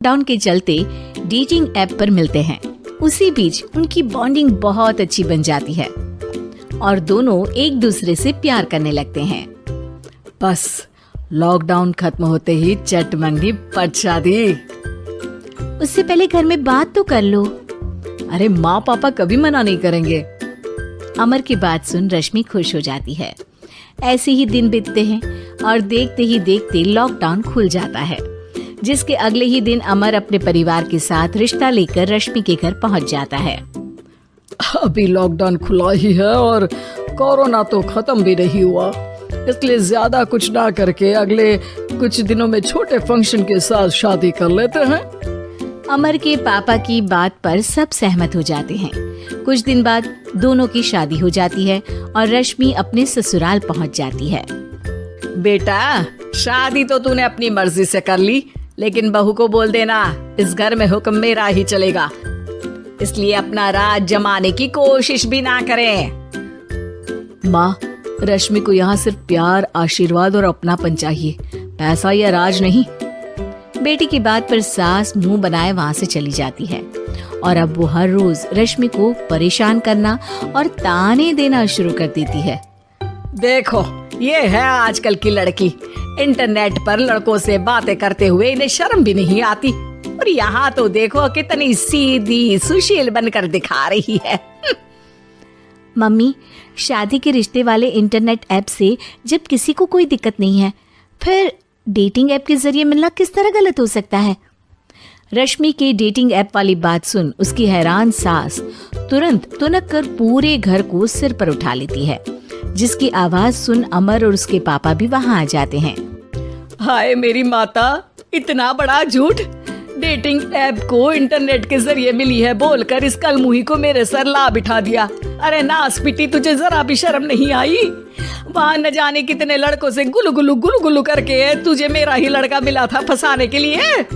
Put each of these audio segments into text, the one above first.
Lockdown के चलते dating app पर मिलते हैं। उसी बीच उनकी बॉन्डिंग बहुत अच्छी बन जाती है और दोनों एक दूसरे से प्यार करने लगते हैं। बस लॉकडाउन खत्म होते ही चट मंगी पट शादी। उससे पहले घर में बात तो कर लो। अरे माँ पापा कभी मना नहीं करेंगे। अमर की बात सुन रश्मि खुश हो जाती है। ऐसे ही दिन बीतते हैं और देखते ही देखते लॉकडाउन खुल जाता है, जिसके अगले ही दिन अमर अपने परिवार के साथ रिश्ता लेकर रश्मि के घर पहुंच जाता है। अभी लॉकडाउन खुला ही है और कोरोना तो खत्म भी नहीं हुआ, इसलिए ज्यादा कुछ ना करके अगले कुछ दिनों में छोटे फंक्शन के साथ शादी कर लेते हैं। अमर के पापा की बात पर सब सहमत हो जाते हैं। कुछ दिन बाद दोनों की शादी हो जाती है और रश्मि अपने ससुराल पहुंच जाती है। बेटा, शादी तो तूने अपनी मर्जी से कर ली, लेकिन बहू को बोल देना इस घर में हुक्म मेरा ही चलेगा, इसलिए अपना राज जमाने की कोशिश भी ना करें। माँ, रश्मि को यहाँ सिर्फ प्यार, आशीर्वाद और अपनापन चाहिए, पैसा या राज नहीं। बेटी की बात पर सास मुंह बनाए वहाँ से चली जाती है और अब वो हर रोज रश्मि को परेशान करना और ताने देना शुरू कर देती है। देखो, ये है आजकल की लड़की, इंटरनेट पर लड़कों से बातें करते हुए इन्हें शर्म भी नहीं आती, और यहाँ तो देखो कितनी सीधी सुशील बनकर दिखा रही है। मम्मी, शादी के रिश्ते वाले इंटरनेट ऐप से जब किसी को कोई दिक्कत नहीं है, फिर डेटिंग ऐप के जरिए मिलना किस तरह गलत हो सकता है? रश्मि के डेटिंग ऐप वाली बात सुन उसकी हैरान सास तुरंत तुनक कर पूरे घर को सिर पर उठा लेती है, जिसकी आवाज सुन अमर और उसके पापा भी वहाँ आ जाते हैं। हाय मेरी माता, इतना बड़ा झूठ! डेटिंग ऐप को इंटरनेट के जरिए मिली है बोलकर इस कलमुही को मेरे सर ला बिठा दिया। अरे नास पिटी, तुझे जरा भी शर्म नहीं आई? वहाँ न जाने कितने लड़कों से गुलु गुलु करके तुझे मेरा ही लड़का मिला था फंसाने के लिए।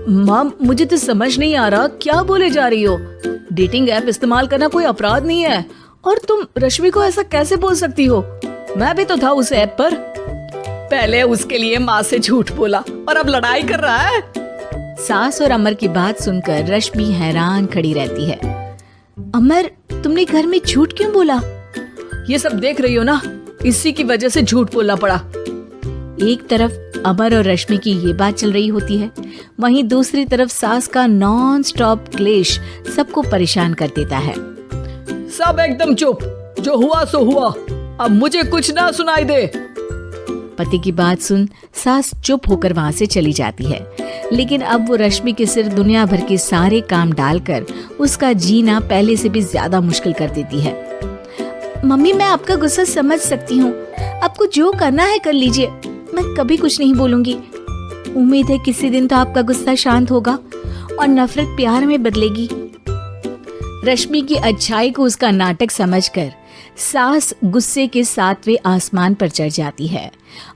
माँ, मुझे तो समझ नहीं आ रहा क्या बोले जा रही हो। डेटिंग ऐप इस्तेमाल करना कोई अपराध नहीं है, और तुम रश्मि को ऐसा कैसे बोल सकती हो? मैं भी तो था उस ऐप पर। पहले उसके लिए माँ से झूठ बोला और अब लड़ाई कर रहा है। सास और अमर की बात सुनकर रश्मि हैरान खड़ी रहती है। अमर, तुमने घर में झूठ क्यों बोला? ये सब देख रही हो ना, इसी की वजह से झूठ बोलना पड़ा। एक तरफ अमर और रश्मि की ये बात चल रही होती है, वहीं दूसरी तरफ सास का नॉन स्टॉप क्लेश सबको परेशान कर देता है। सब एकदम चुप, जो हुआ सो हुआ, अब मुझे कुछ ना सुनाई दे। पति की बात सुन सास चुप होकर वहाँ से चली जाती है, लेकिन अब वो रश्मि के सिर दुनिया भर के सारे काम डालकर उसका जीना पहले से भी ज्यादा मुश्किल कर देती है। मम्मी, मैं आपका गुस्सा समझ सकती हूँ, आपको जो करना है कर लीजिए, मैं कभी कुछ नहीं बोलूंगी। उम्मीद है किसी दिन तो आपका गुस्सा शांत होगा और नफरत प्यार में बदलेगी। रश्मि की अच्छाई को उसका नाटक समझकर सास गुस्से के 7वें आसमान पर चढ़ जाती है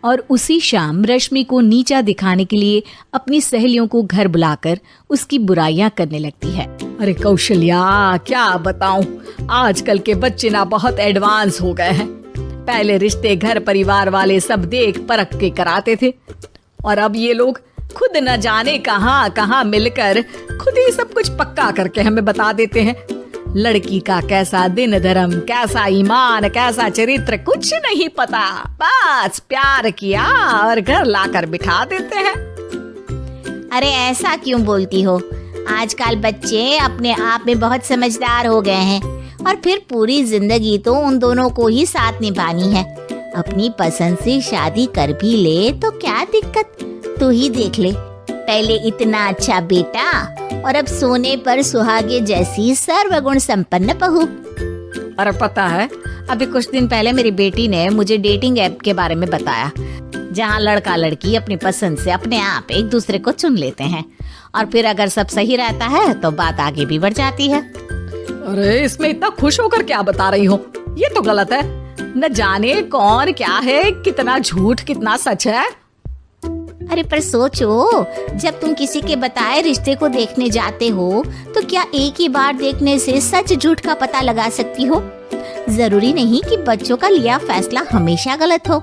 और उसी शाम रश्मि को नीचा दिखाने के लिए अपनी सहेलियों को घर बुलाकर उसकी बुराइयां करने लगती है। अरे कौशल्या, क्या बताऊं, आजकल के बच्चे ना बहुत एडवांस हो गए हैं। पहले रिश्ते घर परिवार वाले सब देख परख के कराते थे, और अब ये लोग खुद न जाने कहां कहां मिलकर खुद ही सब कुछ पक्का करके हमें बता देते हैं। लड़की का कैसा दिन धर्म, कैसा ईमान, कैसा चरित्र कुछ नहीं पता, बस प्यार किया और घर लाकर बिठा देते हैं। अरे ऐसा क्यों बोलती हो? आजकल बच्चे अपने आप में बहुत समझदार हो गए हैं, और फिर पूरी जिंदगी तो उन दोनों को ही साथ निभानी है। अपनी पसंद से शादी कर भी ले तो क्या दिक्कत? तू ही देख ले, पहले इतना अच्छा बेटा और अब सोने पर सुहागे जैसी सर्वगुण संपन्न बहू। और पता है, अभी कुछ दिन पहले मेरी बेटी ने मुझे डेटिंग ऐप के बारे में बताया, जहाँ लड़का लड़की अपनी पसंद से अपने आप एक दूसरे को चुन लेते हैं, और फिर अगर सब सही रहता है तो बात आगे भी बढ़ जाती है। अरे इसमें इतना खुश होकर क्या बता रही हो? ये तो गलत है। न जाने कौन क्या है, कितना झूठ कितना सच है। अरे पर सोचो, जब तुम किसी के बताए रिश्ते को देखने जाते हो तो क्या एक ही बार देखने से सच झूठ का पता लगा सकती हो? जरूरी नहीं कि बच्चों का लिया फैसला हमेशा गलत हो।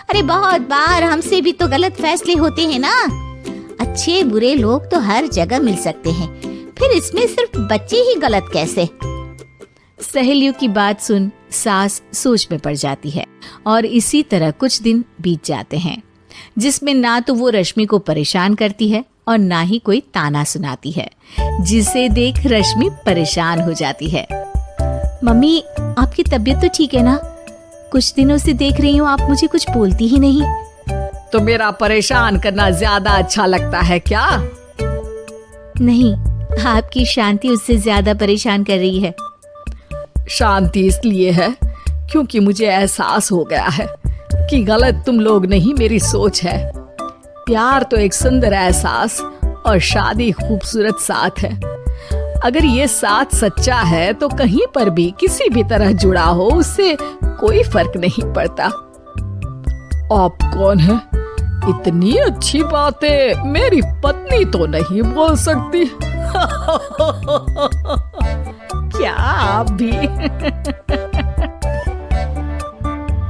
अरे बहुत बार हमसे भी तो गलत फैसले होते हैं ना। अच्छे बुरे लोग तो हर जगह मिल सकते हैं, फिर इसमें सिर्फ बच्चे ही गलत कैसे? सहेलियों की बात सुन सास सोच में पड़ जाती है और इसी तरह कुछ दिन बीत जाते हैं, जिसमें ना तो वो रश्मि को परेशान करती है और ना ही कोई ताना सुनाती है, जिसे देख रश्मि परेशान हो जाती है। मम्मी, आपकी तबीयत तो ठीक है ना? कुछ दिनों से देख रही हूँ आप मुझे कुछ बोलती ही नहीं। तो मेरा परेशान करना ज्यादा अच्छा लगता है क्या? नहीं, आपकी शांति उससे ज्यादा परेशान कर रही है। शांति इसलिए है क्योंकि मुझे एहसास हो गया है कि गलत तुम लोग नहीं, मेरी सोच है। प्यार तो एक सुंदर एहसास और शादी खूबसूरत साथ है। अगर ये साथ सच्चा है तो कहीं पर भी किसी भी तरह जुड़ा हो, उससे कोई फर्क नहीं पड़ता। आप कौन है? इतनी अच्छी बातें मेरी पत्नी तो नहीं बोल सकती। क्या आप भी?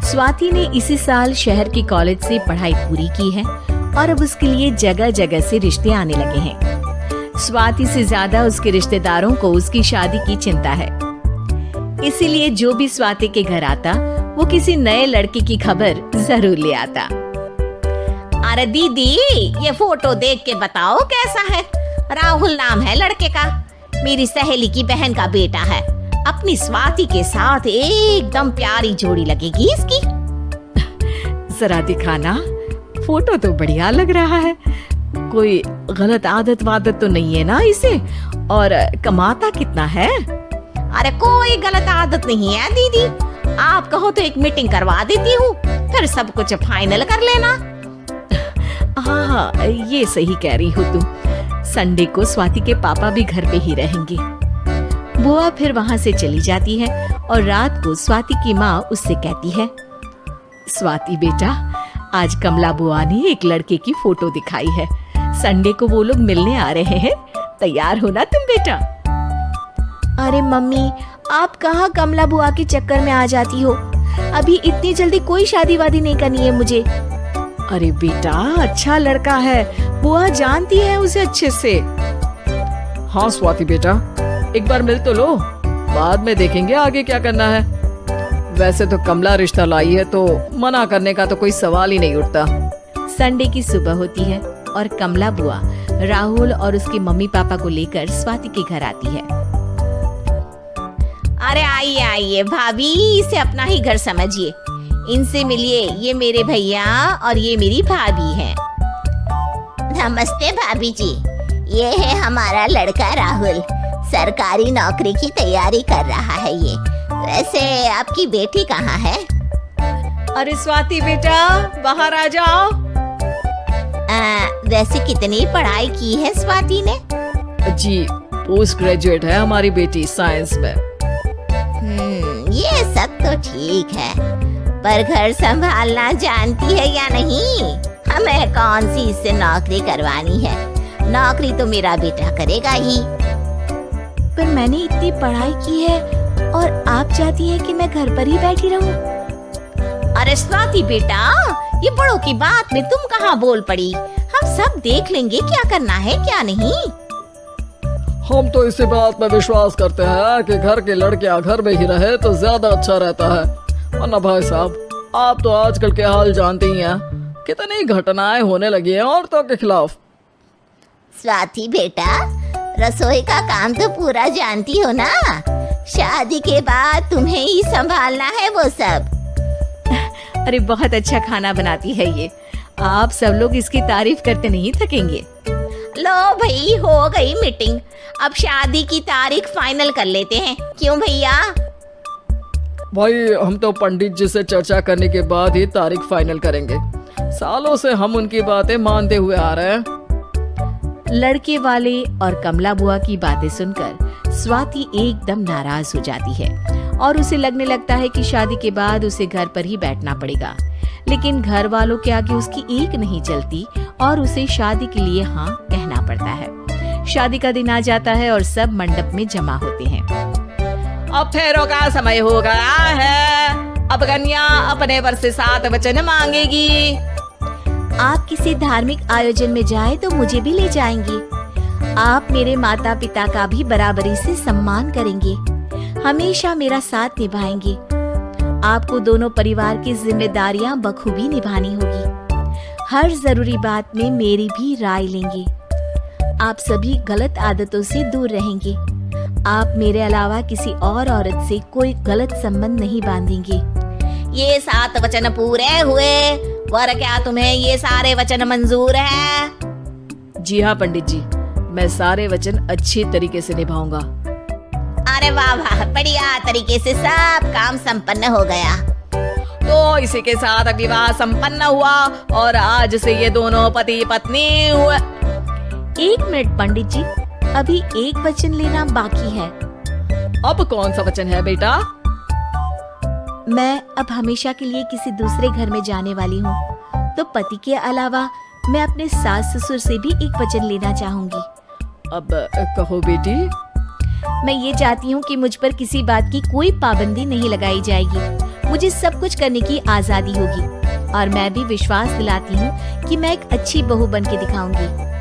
स्वाति ने इसी साल शहर के कॉलेज से पढ़ाई पूरी की है और अब उसके लिए जगह जगह से रिश्ते आने लगे हैं। स्वाति से ज्यादा उसके रिश्तेदारों को उसकी शादी की चिंता है, इसीलिए जो भी स्वाति के घर आता वो किसी नए लड़के की खबर जरूर ले आता। अरे दीदी, ये फोटो देख के बताओ कैसा है? राहुल नाम है लड़के का, मेरी सहेली की बहन का बेटा है। अपनी स्वाति के साथ एकदम प्यारी जोड़ी लगेगी इसकी। जरा दिखाना, फोटो तो बढ़िया लग रहा है। कोई गलत आदत वादत तो नहीं है ना इसे? और कमाता कितना है? अरे कोई गलत आदत नहीं है दीदी, आप कहो तो एक मीटिंग करवा देती हूँ, फिर सब कुछ फाइनल कर लेना। हाँ, ये सही कह रही हो तुम। संडे को स्वाति के पापा भी घर पे ही रहेंगे। बुआ फिर वहाँ से चली जाती है और रात को स्वाति की माँ उससे कहती है, स्वाति बेटा, आज कमला बुआ ने एक लड़के की फोटो दिखाई है। संडे को वो लोग मिलने आ रहे हैं, तैयार हो ना तुम बेटा? अरे मम्मी, आप कहाँ कमला बुआ के चक्कर में आ जाती हो? अभी इतनी जल्दी कोई शादी वादी नहीं करनी है मुझे। अरे बेटा, अच्छा लड़का है, बुआ जानती है उसे अच्छे से। हाँ स्वाति बेटा, एक बार मिल तो लो, बाद में देखेंगे आगे क्या करना है। वैसे तो कमला रिश्ता लाई है तो मना करने का तो कोई सवाल ही नहीं उठता। संडे की सुबह होती है और कमला बुआ राहुल और उसके मम्मी पापा को लेकर स्वाति के घर आती है। अरे आइए आइए भाभी, इसे अपना ही घर समझिए, इनसे मिलिए। ये मेरे भैया और ये मेरी भाभी है। नमस्ते भाभी जी, ये है हमारा लड़का राहुल, सरकारी नौकरी की तैयारी कर रहा है ये। वैसे आपकी बेटी कहाँ है? अरे स्वाति बेटा, बाहर आ जाओ। वैसे कितनी पढ़ाई की है स्वाति ने? जी, पोस्ट ग्रेजुएट है हमारी बेटी साइंस में। ये सब तो ठीक है, पर घर संभालना जानती है या नहीं? हमें कौन सी इससे नौकरी करवानी है? नौकरी तो मेरा बेटा करेगा ही। पर मैंने इतनी पढ़ाई की है और आप चाहती हैं कि मैं घर पर ही बैठी रहूं? अरे स्वाति बेटा, ये बड़ों की बात में तुम कहाँ बोल पड़ी? हम सब देख लेंगे क्या करना है क्या नहीं। हम तो इसी बात में विश्वास करते हैं कि घर के लड़कियां घर में ही रहे तो ज्यादा अच्छा रहता है। वरना भाई साहब, आप तो आजकल के हाल जानते ही हैं, कितनी घटनाएं होने लगी हैं औरतों के खिलाफ। स्वाति बेटा, रसोई का काम तो पूरा जानती हो ना? शादी के बाद तुम्हें ही संभालना है वो सब। अरे बहुत अच्छा खाना बनाती है ये, आप सब लोग इसकी तारीफ करते नहीं थकेंगे। लो भाई, हो गई मीटिंग, अब शादी की तारीख फाइनल कर लेते हैं, क्यों भैया? भाई, हम तो पंडित जी से चर्चा करने के बाद ही तारीख फाइनल करेंगे। सालों से हम उनकी बातें मानते हुए आ रहे हैं। लड़के वाले और कमला बुआ की बातें सुनकर स्वाति एकदम नाराज हो जाती है और उसे लगने लगता है कि शादी के बाद उसे घर पर ही बैठना पड़ेगा। लेकिन घर वालों के आगे उसकी एक नहीं चलती और उसे शादी के लिए हाँ कहना पड़ता है। शादी का दिन आ जाता है और सब मंडप में जमा होते हैं। अब फेरों का समय हो गया है, अब कन्या अपने वर से 7 वचन मांगेगी। आप किसी धार्मिक आयोजन में जाए तो मुझे भी ले जाएंगे। आप मेरे माता पिता का भी बराबरी से सम्मान करेंगे, हमेशा मेरा साथ निभाएंगे। आपको दोनों परिवार की जिम्मेदारियां बखूबी निभानी होगी। हर जरूरी बात में मेरी भी राय लेंगे। आप सभी गलत आदतों से दूर रहेंगे। आप मेरे अलावा किसी और औरत से कोई गलत संबंध नहीं बांधेंगे। ये 7 वचन पूरे हुए, पर क्या तुम्हें ये सारे वचन मंजूर है? जी हाँ पंडित जी, मैं सारे वचन अच्छी तरीके से निभाऊंगा। अरे वाह वाह, बढ़िया तरीके से सब काम संपन्न हो गया। तो इसी के साथ विवाह संपन्न हुआ और आज से ये दोनों पति पत्नी हुए। 1 मिनट पंडित जी, अभी एक वचन लेना बाकी है। अब कौन सा वचन है बेटा? मैं अब हमेशा के लिए किसी दूसरे घर में जाने वाली हूँ, तो पति के अलावा मैं अपने सास ससुर से भी एक वचन लेना चाहूंगी। अब कहो बेटी। मैं ये चाहती हूँ कि मुझ पर किसी बात की कोई पाबंदी नहीं लगाई जाएगी। मुझे सब कुछ करने की आजादी होगी और मैं भी विश्वास दिलाती हूँ कि मैं एक अच्छी बहू बन के दिखाऊंगी।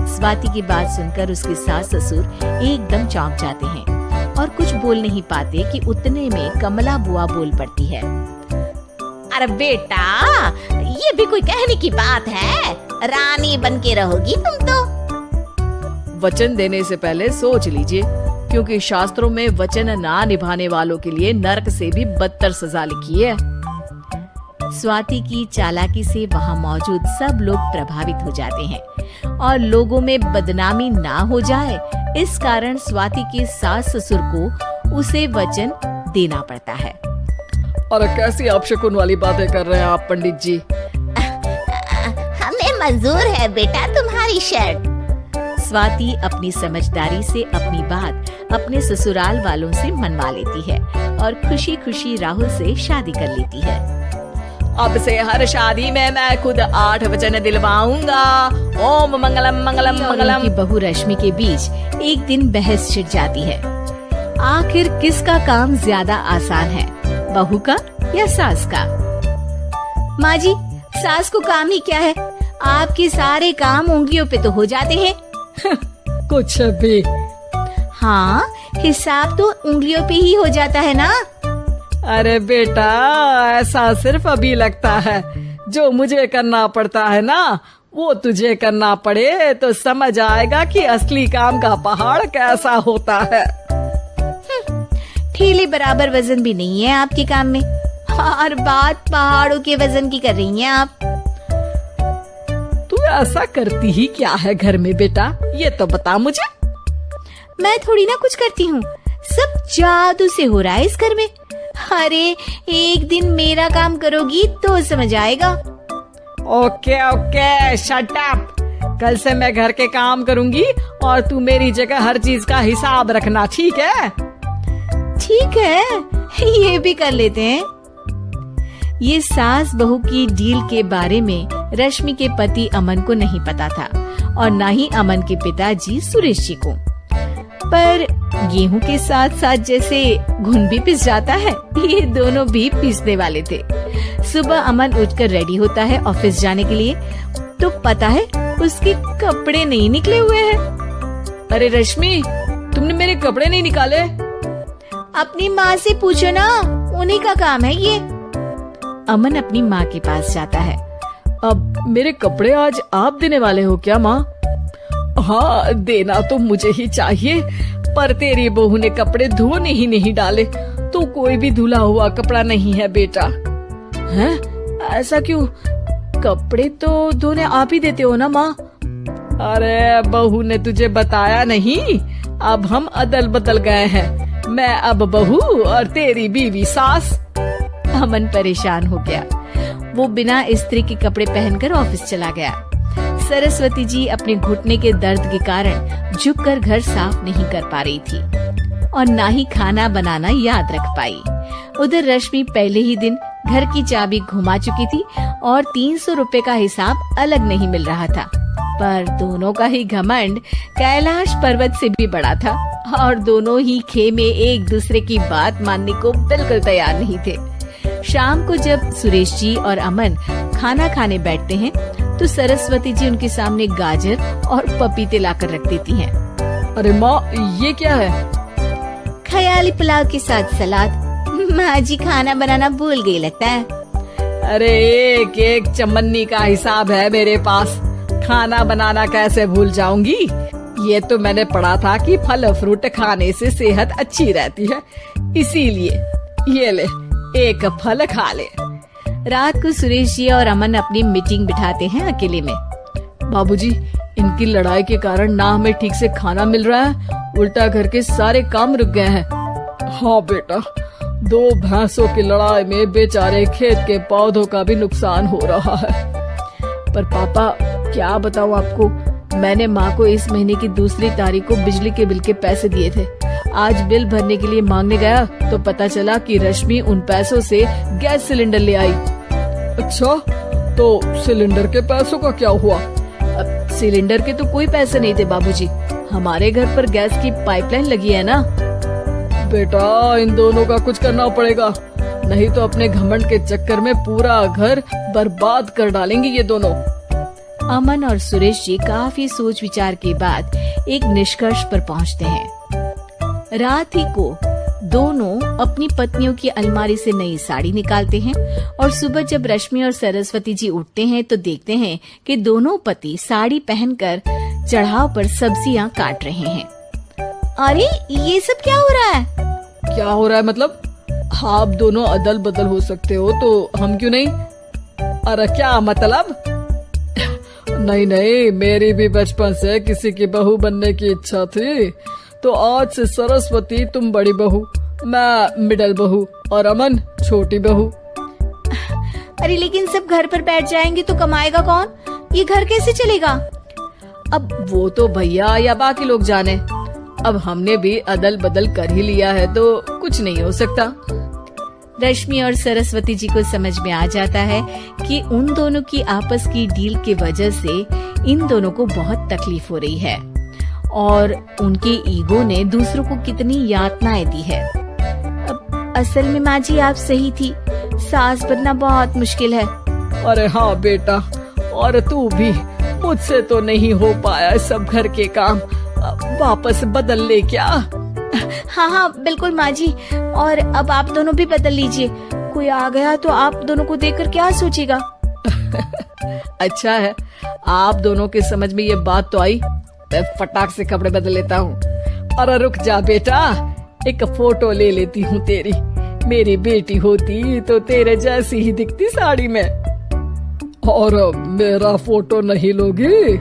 स्वाति की बात सुनकर उसके सास ससुर एकदम चौंक जाते हैं और कुछ बोल नहीं पाते कि उतने में कमला बुआ बोल पड़ती है। अरे बेटा, ये भी कोई कहने की बात है? रानी बन के रहोगी तुम तो। वचन देने से पहले सोच लीजिए, क्योंकि शास्त्रों में वचन ना निभाने वालों के लिए नरक से भी बदतर सजा लिखी है। स्वाति की चालाकी से वहाँ मौजूद सब लोग प्रभावित हो जाते हैं और लोगों में बदनामी ना हो जाए, इस कारण स्वाति के सास ससुर को उसे वचन देना पड़ता है। और कैसी अपशकुन वाली बातें कर रहे हैं आप पंडित जी? हमें मंजूर है बेटा तुम्हारी शर्त। स्वाति अपनी समझदारी से अपनी बात अपने ससुराल वालों से मनवा लेती है और खुशी खुशी राहुल से शादी कर लेती है। अब से हर शादी में मैं खुद 8 वचन दिलवाऊंगा। ओम मंगलम मंगलम मंगलम। की बहू रश्मि के बीच एक दिन बहस छिड़ जाती है। आखिर किसका काम ज्यादा आसान है, बहू का या सास का? माँ जी, सास को काम ही क्या है, आपके सारे काम उंगलियों पे तो हो जाते हैं। कुछ भी। हाँ, हिसाब तो उंगलियों पे ही हो जाता है ना। अरे बेटा, ऐसा सिर्फ अभी लगता है। जो मुझे करना पड़ता है ना, वो तुझे करना पड़े तो समझ आएगा कि असली काम का पहाड़ कैसा होता है। ठेले बराबर वजन भी नहीं है आपके काम में, और बात पहाड़ों के वजन की कर रही हैं आप। तू ऐसा करती ही क्या है घर में बेटा, ये तो बता मुझे। मैं थोड़ी ना कुछ करती हूँ, सब जादू से हो रहा है इस घर में। अरे एक दिन मेरा काम करोगी तो समझ आएगा। Okay okay, shut up. कल से मैं घर के काम करूंगी और तू मेरी जगह हर चीज का हिसाब रखना, ठीक है? ठीक है, ये भी कर लेते हैं। ये सास बहू की डील के बारे में रश्मि के पति अमन को नहीं पता था और न ही अमन के पिताजी सुरेश जी को। पर गेहूं के साथ साथ जैसे घुन भी पिस जाता है, ये दोनों भी पिसने वाले थे। सुबह अमन उठकर रेडी होता है ऑफिस जाने के लिए, तो पता है उसके कपड़े नहीं निकले हुए हैं। अरे रश्मि, तुमने मेरे कपड़े नहीं निकाले? अपनी माँ से पूछो ना, उन्हीं का काम है ये। अमन अपनी माँ के पास जाता है। अब मेरे कपड़े आज आप देने वाले हो क्या माँ? हाँ, देना तो मुझे ही चाहिए, पर तेरी बहू ने कपड़े धोने ही नहीं डाले, तो कोई भी धुला हुआ कपड़ा नहीं है बेटा। हैं? ऐसा क्यों? कपड़े तो धोने आप ही देते हो ना माँ? अरे बहू ने तुझे बताया नहीं, अब हम अदल बदल गए हैं। मैं अब बहू और तेरी बीवी सास। अमन परेशान हो गया। वो बिना इस्त्री के कपड़े पहनकर ऑफिस चला गया। सरस्वती जी अपने घुटने के दर्द के कारण झुककर घर साफ नहीं कर पा रही थी और ना ही खाना बनाना याद रख पाई। उधर रश्मि पहले ही दिन घर की चाबी घुमा चुकी थी और 300 रुपए का हिसाब अलग नहीं मिल रहा था। पर दोनों का ही घमंड कैलाश पर्वत से भी बड़ा था और दोनों ही खेमे एक दूसरे की बात मानने को बिल्कुल तैयार नहीं थे। शाम को जब सुरेश जी और अमन खाना खाने बैठते हैं तो सरस्वती जी उनके सामने गाजर और पपीते लाकर रख देती हैं। अरे माँ, ये क्या है? ख्याली पुलाव के साथ सलाद। माँ जी खाना बनाना भूल गई लगता है। अरे एक एक चमन्नी का हिसाब है मेरे पास, खाना बनाना कैसे भूल जाऊंगी। ये तो मैंने पढ़ा था कि फल फ्रूट खाने से सेहत अच्छी रहती है, इसीलिए ये ले एक फल खा ले। रात को सुरेश जी और अमन अपनी मीटिंग बिठाते हैं अकेले में। बाबूजी, इनकी लड़ाई के कारण ना हमें ठीक से खाना मिल रहा है, उल्टा घर के सारे काम रुक गए हैं। हाँ बेटा, 2 भैंसों की लड़ाई में बेचारे खेत के पौधों का भी नुकसान हो रहा है। पर पापा, क्या बताऊं आपको, मैंने माँ को इस महीने की 2 तारीख को बिजली के बिल के पैसे दिए थे। आज बिल भरने के लिए मांगने गया तो पता चला कि रश्मि उन पैसों से गैस सिलेंडर ले आई। अच्छा, तो सिलेंडर के पैसों का क्या हुआ? अब सिलेंडर के तो कोई पैसे नहीं थे बाबूजी, हमारे घर पर गैस की पाइपलाइन लगी है ना। बेटा, इन दोनों का कुछ करना पड़ेगा, नहीं तो अपने घमंड के चक्कर में पूरा घर बर्बाद कर डालेंगे ये दोनों। अमन और सुरेश जी काफी सोच विचार के बाद एक निष्कर्ष पर पहुंचते हैं। रात ही को दोनों अपनी पत्नियों की अलमारी से नई साड़ी निकालते हैं और सुबह जब रश्मि और सरस्वती जी उठते हैं तो देखते हैं कि दोनों पति साड़ी पहनकर चढ़ाव पर सब्जियां काट रहे हैं। अरे ये सब क्या हो रहा है? क्या हो रहा है मतलब? आप दोनों अदल बदल हो सकते हो तो हम क्यों नहीं? अरे क्या मतलब? नहीं नहीं, मेरी भी बचपन से किसी की बहू बनने की इच्छा थी, तो आज से सरस्वती तुम बड़ी बहू, मैं मिडल बहू और अमन छोटी बहू। अरे लेकिन सब घर पर बैठ जाएंगे तो कमाएगा कौन? ये घर कैसे चलेगा? अब वो तो भैया या बाकी लोग जाने, अब हमने भी अदल बदल कर ही लिया है तो कुछ नहीं हो सकता। रश्मि और सरस्वती जी को समझ में आ जाता है कि उन दोनों की आपस की डील के वजह से इन दोनों को बहुत तकलीफ हो रही है और उनके ईगो ने दूसरों को कितनी यातनाएं दी है। अब असल में माँ जी आप सही थी, सास बनना बहुत मुश्किल है। अरे हाँ बेटा, और तू भी, मुझसे तो नहीं हो पाया सब घर के काम, वापस बदल ले क्या? हाँ हाँ बिल्कुल माँ जी, और अब आप दोनों भी बदल लीजिए, कोई आ गया तो आप दोनों को देखकर क्या सोचेगा? अच्छा है, आप दोनों के समझ में ये बात तो आई, मैं फटाक से कपड़े बदल लेता हूँ। अरे रुक जा बेटा, एक फोटो ले लेती हूँ तेरी, मेरी बेटी होती तो तेरे जैसी ही दिखती साड़ी में। और मेरा फोटो नहीं लोगी?